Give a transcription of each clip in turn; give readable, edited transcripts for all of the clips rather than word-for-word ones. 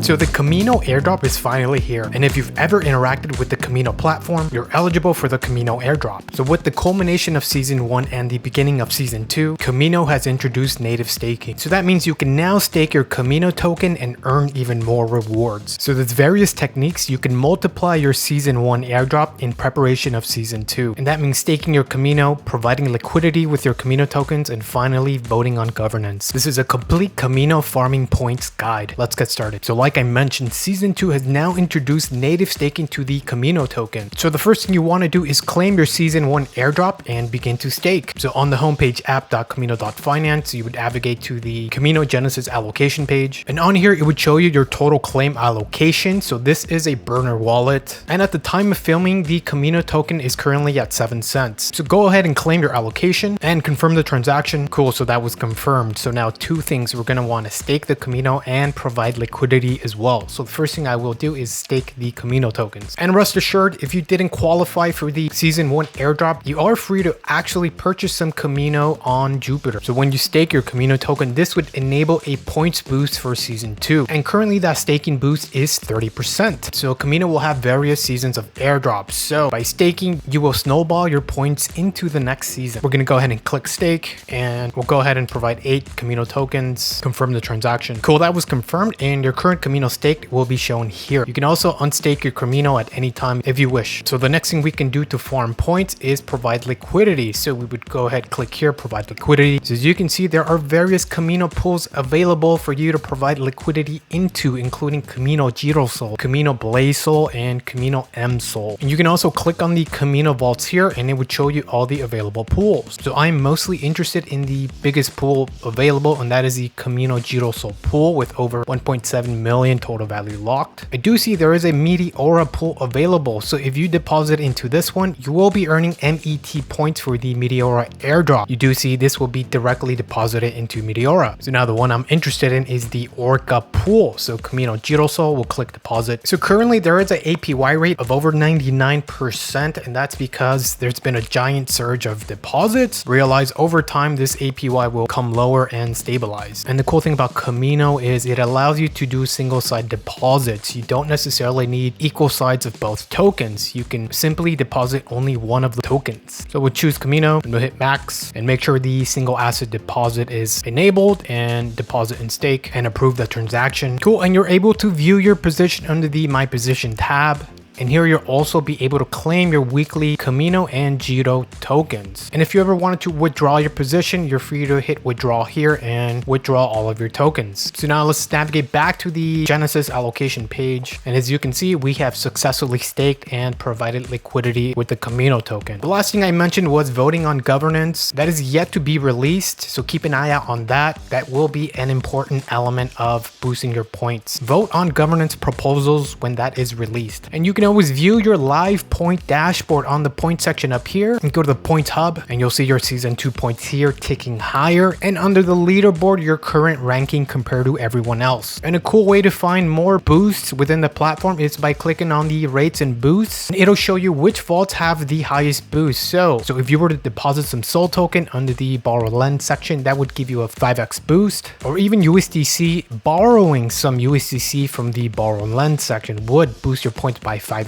So the Kamino airdrop is finally here, and if you've ever interacted with the Kamino platform, you're eligible for the Kamino airdrop. So with the culmination of Season 1 and the beginning of Season 2, Kamino has introduced native staking. So that means you can now stake your Kamino token and earn even more rewards. So there's various techniques you can multiply your Season 1 airdrop in preparation of Season 2. And that means staking your Kamino, providing liquidity with your Kamino tokens, and finally voting on governance. This is a complete Kamino farming points guide. Let's get started. So like I mentioned, Season 2 has now introduced native staking to the Kamino token. So the first thing you want to do is claim your Season 1 airdrop and begin to stake. So on the homepage app.kamino.finance, you would navigate to the Kamino Genesis allocation page. And on here, it would show you your total claim allocation. So this is a burner wallet. And at the time of filming, the Kamino token is currently at 7 cents. So go ahead and claim your allocation and confirm the transaction. Cool, so that was confirmed. So now two things, we're going to want to stake the Kamino and provide liquidity as well. So the first thing I will do is stake the Kamino tokens. And rest assured, if you didn't qualify for the Season 1 airdrop, you are free to actually purchase some Kamino on Jupiter. So when you stake your Kamino token, this would enable a points boost for Season 2. And currently that staking boost is 30%. So Kamino will have various seasons of airdrops. So by staking, you will snowball your points into the next season. We're going to go ahead and click stake, and we'll go ahead and provide 8 Kamino tokens, confirm the transaction. Cool, that was confirmed, and your current Kamino staked will be shown here. You can also unstake your Kamino at any time if you wish. So the next thing we can do to farm points is provide liquidity. So we would go ahead, click here, provide liquidity. So as you can see, there are various Kamino pools available for you to provide liquidity into, including Kamino Girosol, Kamino Blaze Sol, and Kamino M Sol. And you can also click on the Kamino vaults here, and it would show you all the available pools. So I'm mostly interested in the biggest pool available, and that is the Kamino Girosol pool with over 1.7 million total value locked. I do see there is a Orca pool available. So if you deposit into this one, you will be earning MET points for the Meteora airdrop. You do see this will be directly deposited into Meteora. So now the one I'm interested in is the Orca Pool. So Kamino Girosol will click deposit. So currently there is an APY rate of over 99%, and that's because there's been a giant surge of deposits. Realize over time this APY will come lower and stabilize. And the cool thing about Kamino is it allows you to do single side deposits. You don't necessarily need equal sides of both tokens. You can simply deposit only one of the tokens. So we'll choose Kamino and we'll hit max and make sure the single asset deposit is enabled and deposit and stake and approve the transaction. Cool, and you're able to view your position under the My Position tab. And here you'll also be able to claim your weekly Kamino and Giro tokens. And if you ever wanted to withdraw your position, you're free to hit withdraw here and withdraw all of your tokens. So now let's navigate back to the Genesis allocation page. And as you can see, we have successfully staked and provided liquidity with the Kamino token. The last thing I mentioned was voting on governance. That is yet to be released, so keep an eye out on that. That will be an important element of boosting your points. Vote on governance proposals when that is released. And you can always view your live point dashboard on the point section up here and go to the points hub, and you'll see your Season 2 points here ticking higher, and under the leaderboard your current ranking compared to everyone else. And a cool way to find more boosts within the platform is by clicking on the rates and boosts, and it'll show you which vaults have the highest boost. So if you were to deposit some Sol token under the borrow lend section, that would give you a 5x boost, or even USDC, borrowing some USDC from the borrow lend section would boost your points by 5x.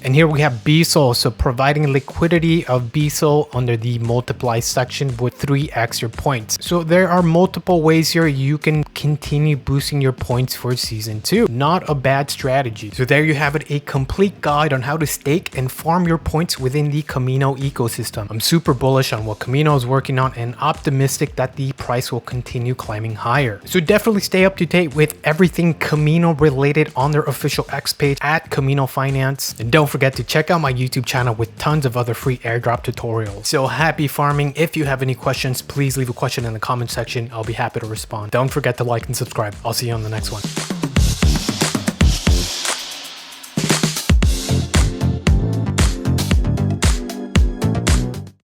And here we have BSOL, so providing liquidity of BSOL under the multiply section would 3x your points. So there are multiple ways here you can continue boosting your points for Season 2. Not a bad strategy. So there you have it, a complete guide on how to stake and farm your points within the Kamino ecosystem. I'm super bullish on what Kamino is working on and optimistic that the price will continue climbing higher. So definitely stay up to date with everything Kamino related on their official X page at Kamino Finance. And don't forget to check out my YouTube channel with tons of other free airdrop tutorials. So happy farming. If you have any questions, please leave a question in the comment section. I'll be happy to respond. Don't forget to like and subscribe. I'll see you on the next one.